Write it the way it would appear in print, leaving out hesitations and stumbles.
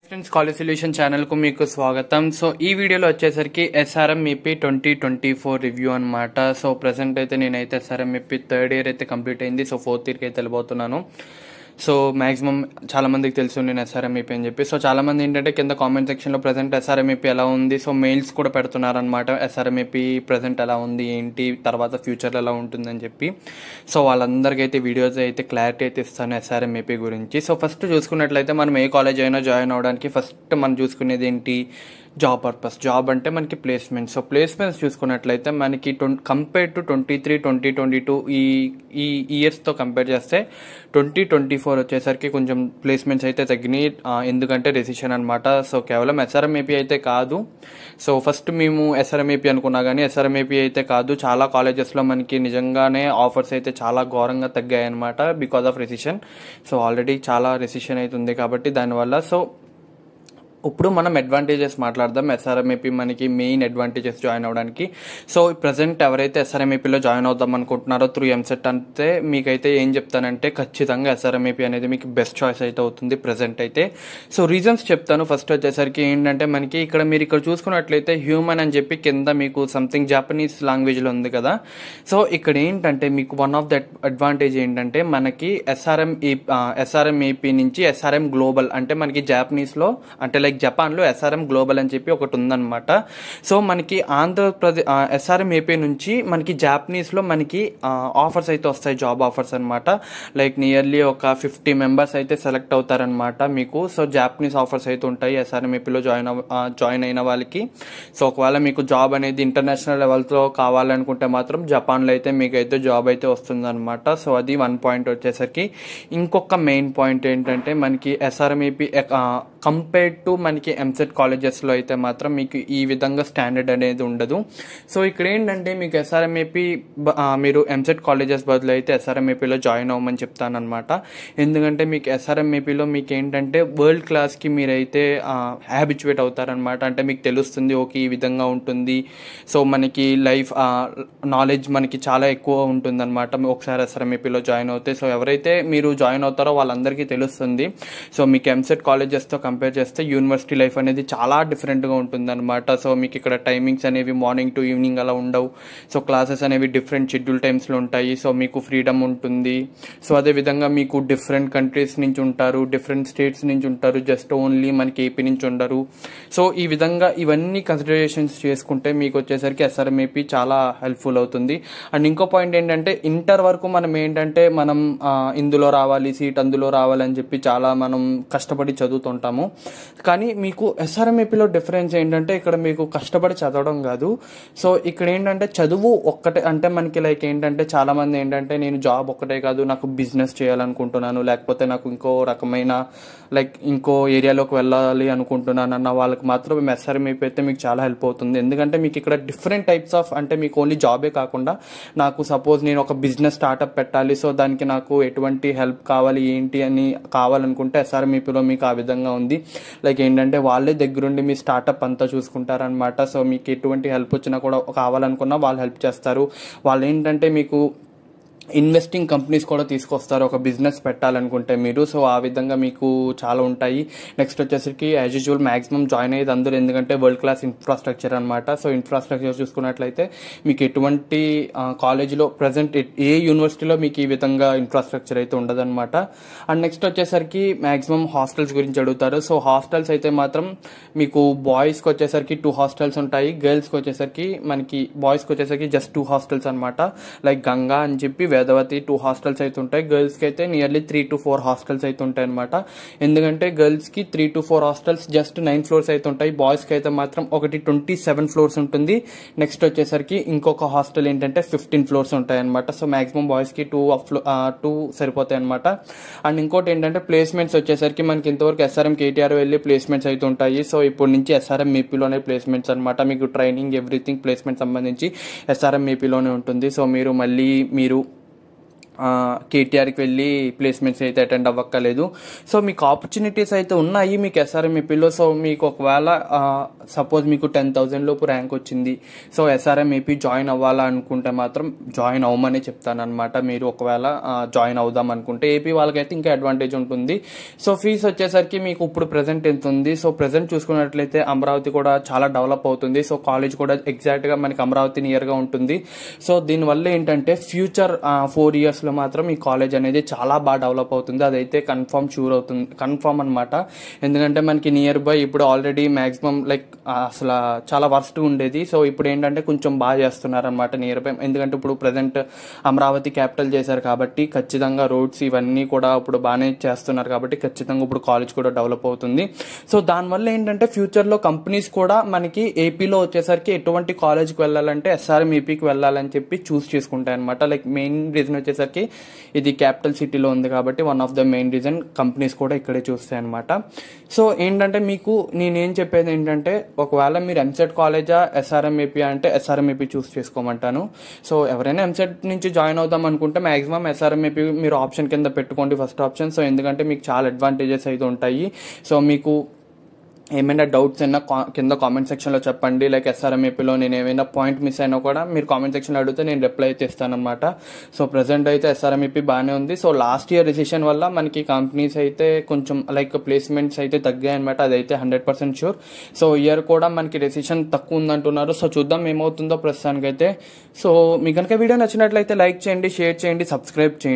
Friends, college solution channel కు మీకు స్వాగతం. సో ఈ వీడియోలో వచ్చేసరికి SRM-EP 2024 రివ్యూ అనమాట. సో ప్రెసెంట్ అయితే నేనైతే SRM-EP థర్డ్ ఇయర్ అయితే కంప్లీట్ అయింది. సో ఫోర్త్ ఇయర్కి అయితే వెళ్ళిపోతున్నాను. సో మాక్సిమం చాలా మందికి తెలుసు నేను SRM-EP అని చెప్పి. సో చాలా మంది ఏంటంటే కింద కామెంట్ సెక్షన్లో ప్రజెంట్ SRM-EP ఎలా ఉంది, సో మెయిల్స్ కూడా పెడుతున్నారనమాట. SRM-EP ప్రజెంట్ ఎలా ఉంది, ఏంటి, తర్వాత ఫ్యూచర్లో ఎలా ఉంటుందని చెప్పి. సో వాళ్ళందరికీ అయితే వీడియోస్ అయితే క్లారిటీ అయితే ఇస్తాను SRM-EP గురించి. సో ఫస్ట్ చూసుకున్నట్లయితే మనం ఏ కాలేజ్ అయినా జాయిన్ అవ్వడానికి ఫస్ట్ మనం చూసుకునేది ఏంటి, జాబ్ పర్పస్. జాబ్ అంటే మనకి ప్లేస్మెంట్స్. సో ప్లేస్మెంట్స్ చూసుకున్నట్లయితే మనకి కంపేర్ టు 23, 2022 ఈ ఇయర్స్తో కంపేర్ చేస్తే 2024 వచ్చేసరికి కొంచెం ప్లేస్మెంట్స్ అయితే తగ్గినాయి. ఎందుకంటే రెసిషన్ అనమాట. సో కేవలం SRM-EP అయితే కాదు. సో ఫస్ట్ మేము SRM-EP అనుకున్నా కానీ SRM-EP అయితే కాదు. చాలా కాలేజెస్లో మనకి నిజంగానే ఆఫర్స్ అయితే చాలా ఘోరంగా తగ్గాయి అనమాట because of recession. So already చాలా రెసిషన్ అయితే ఉంది కాబట్టి దానివల్ల. సో ఇప్పుడు మనం అడ్వాంటేజెస్ మాట్లాడదాం. SRM-EP మనకి మెయిన్ అడ్వాంటేజెస్ జాయిన్ అవ్వడానికి. సో ప్రజెంట్ ఎవరైతే SRM-EPలో జాయిన్ అవుదాం అనుకుంటున్నారో త్రూ MCET అంటే మీకైతే ఏం చెప్తానంటే ఖచ్చితంగా SRM-EP అనేది మీకు బెస్ట్ చాయిస్ అయితే అవుతుంది ప్రజెంట్ అయితే. సో రీజన్స్ చెప్తాను. ఫస్ట్ వచ్చేసరికి ఏంటంటే మనకి ఇక్కడ చూసుకున్నట్లయితే హ్యూమన్ అని చెప్పి కింద మీకు సంథింగ్ జాపనీస్ లాంగ్వేజ్లో ఉంది కదా. సో ఇక్కడ ఏంటంటే మీకు వన్ ఆఫ్ దట్ అడ్వాంటేజ్ ఏంటంటే మనకి SRM-EP నుంచి SRM గ్లోబల్ అంటే మనకి జాపనీస్లో అంటే లైక్ జపాన్లో SRM గ్లోబల్ అని చెప్పి ఒకటి ఉందన్నమాట. సో మనకి ఆంధ్రప్రదేశ్ SRM-EP నుంచి మనకి జాపనీస్లో మనకి ఆఫర్స్ అయితే వస్తాయి, జాబ్ ఆఫర్స్ అనమాట. లైక్ నియర్లీ ఒక 50 మెంబర్స్ అయితే సెలెక్ట్ అవుతారనమాట మీకు. సో జాపనీస్ ఆఫర్స్ అయితే ఉంటాయి SRM-EPలో జాయిన్ అయిన వాళ్ళకి. సో ఒకవేళ మీకు జాబ్ అనేది ఇంటర్నేషనల్ లెవెల్తో కావాలనుకుంటే మాత్రం జపాన్లో అయితే మీకు అయితే జాబ్ అయితే వస్తుందన్నమాట. సో అది వన్ పాయింట్ వచ్చేసరికి. ఇంకొక మెయిన్ పాయింట్ ఏంటంటే మనకి SRM-EP కంపేర్డ్ టు మనకి MCET కాలేజెస్లో అయితే మాత్రం మీకు ఈ విధంగా స్టాండర్డ్ అనేది ఉండదు. సో ఇక్కడ ఏంటంటే మీకు SRM-EP మీరు MCET కాలేజెస్ బదులు అయితే SRM-EPలో జాయిన్ అవ్వమని చెప్తానమాట. ఎందుకంటే మీకు SRM-EPలో మీకు ఏంటంటే వరల్డ్ క్లాస్కి మీరైతే హ్యాబిచువేట్ అవుతారనమాట. అంటే మీకు తెలుస్తుంది ఓకే ఈ విధంగా ఉంటుంది. సో మనకి లైఫ్ నాలెడ్జ్ మనకి చాలా ఎక్కువ ఉంటుందన్నమాట ఒకసారి SRM-EPలో జాయిన్ అవుతే. సో ఎవరైతే మీరు జాయిన్ అవుతారో వాళ్ళందరికీ తెలుస్తుంది. సో మీకు MCET కాలేజెస్తో కంపేర్ చేస్తే యూనివర్సిటీ లైఫ్ అనేది చాలా డిఫరెంట్గా ఉంటుందన్నమాట. సో మీకు ఇక్కడ టైమింగ్స్ అనేవి మార్నింగ్ టు ఈవినింగ్ అలా ఉండవు. సో క్లాసెస్ అనేవి డిఫరెంట్ షెడ్యూల్ టైమ్స్లో ఉంటాయి. సో మీకు ఫ్రీడమ్ ఉంటుంది. సో అదేవిధంగా మీకు డిఫరెంట్ కంట్రీస్ నుంచి ఉంటారు, డిఫరెంట్ స్టేట్స్ నుంచి ఉంటారు, జస్ట్ ఓన్లీ మనకి AP నుంచి ఉండరు. సో ఈ విధంగా ఇవన్నీ కన్సిడరేషన్స్ చేసుకుంటే మీకు వచ్చేసరికి SRM-EP చాలా హెల్ప్ఫుల్ అవుతుంది. అండ్ ఇంకో పాయింట్ ఏంటంటే ఇంటర్ వరకు మనం ఏంటంటే మనం ఇందులో రావాలి, సీట్ అందులో రావాలని చెప్పి చాలా మనం కష్టపడి చదువుతుంటాము. కానీ మీకు SRM-EPలో డిఫరెన్స్ ఏంటంటే ఇక్కడ మీకు కష్టపడి చదవడం కాదు. సో ఇక్కడ ఏంటంటే చదువు ఒక్కటే. అంటే మనకి లైక్ ఏంటంటే చాలా మంది ఏంటంటే నేను జాబ్ ఒక్కటే కాదు నాకు బిజినెస్ చేయాలనుకుంటున్నాను, లేకపోతే నాకు ఇంకో రకమైన లైక్ ఇంకో ఏరియాలోకి వెళ్ళాలి అనుకుంటున్నాను అన్న వాళ్ళకి మాత్రం SRM-EP అయితే మీకు చాలా హెల్ప్ అవుతుంది. ఎందుకంటే మీకు ఇక్కడ డిఫరెంట్ టైప్స్ ఆఫ్ అంటే మీకు ఓన్లీ జాబే కాకుండా నాకు సపోజ్ నేను ఒక బిజినెస్ స్టార్ట్అప్ పెట్టాలి, సో దానికి నాకు ఎటువంటి హెల్ప్ కావాలి ఏంటి అని కావాలనుకుంటే SRM-EPలో మీకు ఆ విధంగా ఉంది. లైక్ ఏంటంటే వాళ్ళే దగ్గరుండి మీ స్టార్ట్అప్ అంతా చూసుకుంటారనమాట. సో మీకు ఎటువంటి హెల్ప్ వచ్చినా కూడా కావాలనుకున్నా వాళ్ళు హెల్ప్ చేస్తారు. వాళ్ళు ఏంటంటే మీకు ఇన్వెస్టింగ్ కంపెనీస్ కూడా తీసుకొస్తారు ఒక బిజినెస్ పెట్టాలనుకుంటే మీరు. సో ఆ విధంగా మీకు చాలా ఉంటాయి. నెక్స్ట్ వచ్చేసరికి యాజ్ యూజువల్ మ్యాక్సిమం జాయిన్ అయ్యేది అందరూ ఎందుకంటే వరల్డ్ క్లాస్ ఇన్ఫ్రాస్ట్రక్చర్ అనమాట. సో ఇన్ఫ్రాస్ట్రక్చర్ చూసుకున్నట్లయితే మీకు ఎటువంటి కాలేజీలో ప్రజెంట్ ఏ యూనివర్సిటీలో మీకు ఈ విధంగా ఇన్ఫ్రాస్ట్రక్చర్ అయితే ఉండదన్నమాట. అండ్ నెక్స్ట్ వచ్చేసరికి మ్యాక్సిమం హాస్టల్స్ గురించి అడుగుతారు. సో హాస్టల్స్ అయితే మాత్రం మీకు బాయ్స్కి వచ్చేసరికి 2 హాస్టల్స్ ఉంటాయి, గర్ల్స్కి వచ్చేసరికి మనకి బాయ్స్కి వచ్చేసరికి జస్ట్ 2 హాస్టల్స్ అనమాట. లైక్ గంగా అని చెప్పి వేదవతి 2 హాస్టల్స్ అయితే ఉంటాయి. గర్ల్స్కి అయితే నియర్లీ 3 to 4 హాస్టల్స్ అయితే ఉంటాయి అనమాట. ఎందుకంటే గర్ల్స్కి 3 to 4 హాస్టల్స్ జస్ట్ 9 ఫ్లోర్స్ అయితే ఉంటాయి. బాయ్స్కి అయితే మాత్రం ఒకటి 27 ఫ్లోర్స్ ఉంటుంది. నెక్స్ట్ వచ్చేసరికి ఇంకొక హాస్టల్ ఏంటంటే 15 ఫ్లోర్స్ ఉంటాయి అనమాట. సో మాక్సిమం బాయ్స్కి 2 సరిపోతాయి అనమాట. అండ్ ఇంకోటి ఏంటంటే ప్లేస్మెంట్స్ వచ్చేసరికి మనకి ఇంతవరకు SRM KTR వెళ్ళి ప్లేస్మెంట్స్ అయితే ఉంటాయి. సో ఇప్పుడు నుంచి SRM-EPలోనే ప్లేస్మెంట్స్ అనమాట. మీకు ట్రైనింగ్ ఎవ్రీథింగ్ ప్లేస్మెంట్ సంబంధించి SRM-EPలోనే ఉంటుంది. సో మీరు KTRకి వెళ్ళి ప్లేస్మెంట్స్ అయితే అటెండ్ అవ్వక్కలేదు. సో మీకు ఆపర్చునిటీస్ అయితే ఉన్నాయి మీకు SRM-EPలో. సో మీకు ఒకవేళ సపోజ్ మీకు 10,000 లోపు ర్యాంక్ వచ్చింది, సో ఎస్ఆర్ఎం ఏపీ జాయిన్ అవ్వాలనుకుంటే మాత్రం జాయిన్ అవ్వమని చెప్తానమాట. మీరు ఒకవేళ జాయిన్ అవుదాం అనుకుంటే ఏపీ వాళ్ళకైతే ఇంకా అడ్వాంటేజ్ ఉంటుంది. సో ఫీజు వచ్చేసరికి మీకు ఇప్పుడు ప్రెసెంట్ ఎంత ఉంది, సో ప్రెసెంట్ చూసుకున్నట్లయితే అమరావతి కూడా చాలా డెవలప్ అవుతుంది. సో కాలేజ్ కూడా ఎగ్జాక్ట్గా మనకి అమరావతి నియర్గా ఉంటుంది. సో దీనివల్ల ఏంటంటే ఫ్యూచర్ 4 ఇయర్స్లో మాత్రం ఈ కాలేజ్ అనేది చాలా బాగా డెవలప్ అవుతుంది. అదైతే కన్ఫర్మ్ అనమాట. ఎందుకంటే మనకి నియర్ బై ఇప్పుడు ఆల్రెడీ మ్యాక్సిమం లైక్ అసలు చాలా వర్స్ట్ ఉండేది. సో ఇప్పుడు ఏంటంటే కొంచెం బాగా చేస్తున్నారు అనమాట నియర్ బై. ఎందుకంటే ఇప్పుడు ప్రజెంట్ అమరావతి క్యాపిటల్ చేశారు కాబట్టి ఖచ్చితంగా రోడ్స్ ఇవన్నీ కూడా ఇప్పుడు బాగానే చేస్తున్నారు కాబట్టి ఖచ్చితంగా ఇప్పుడు కాలేజ్ కూడా డెవలప్ అవుతుంది. సో దానివల్ల ఏంటంటే ఫ్యూచర్లో కంపెనీస్ కూడా మనకి ఏపీలో వచ్చేసరికి ఎటువంటి కాలేజ్కి వెళ్ళాలంటే ఎస్ఆర్ఎం ఏపీకి వెళ్ళాలని చెప్పి చూస్ చేసుకుంటాయి అనమాట. లైక్ మెయిన్ రీజన్ వచ్చేసరికి ఇది క్యాపిటల్ సిటీలో ఉంది కాబట్టి one of the main reason companies కూడా ఇక్కడే చూస్తాయి అనమాట. సో ఏంటంటే మీకు నేనేం చెప్పేది ఏంటంటే ఒకవేళ మీరు ఎంసెట్ కాలేజా ఎస్ఆర్ఎం ఏపీ అంటే ఎస్ఆర్ఎం ఏపీ చూస్ చేసుకోమంటాను. సో ఎవరైనా ఎంసెట్ నుంచి జాయిన్ అవుదాం అనుకుంటే మాక్సిమం ఎస్ఆర్ఎం ఏపీ మీరు ఆప్షన్ కింద పెట్టుకోండి ఫస్ట్ ఆప్షన్. సో ఎందుకంటే మీకు చాలా అడ్వాంటేజెస్ అయితే ఉంటాయి. సో మీకు ఏమైనా డౌట్స్ అయినా కింద కామెంట్ సెక్షన్లో చెప్పండి. లైక్ ఎస్ఆర్ఎం ఏపీలో నేను ఏమైనా పాయింట్ మిస్ అయినా కూడా మీరు కామెంట్ సెక్షన్లో అడిగితే నేను రిప్లై అయితే ఇస్తానమాట. సో ప్రజెంట్ అయితే ఎస్ఆర్ఎం ఏపీ బాగానే ఉంది. సో లాస్ట్ ఇయర్ రిసెషన్ వల్ల మనకి కంపెనీస్ అయితే కొంచెం లైక్ ప్లేస్మెంట్స్ అయితే తగ్గాయి అనమాట. అదైతే 100% షూర్. సో ఇయర్ కూడా మనకి రిసెషన్ తక్కువ ఉందంటున్నారు. సో చూద్దాం ఏమవుతుందో ప్రస్తుతానికైతే. సో మీకు కనుక వీడియో నచ్చినట్లయితే లైక్ చేయండి, షేర్ చేయండి, సబ్స్క్రైబ్ చేయండి.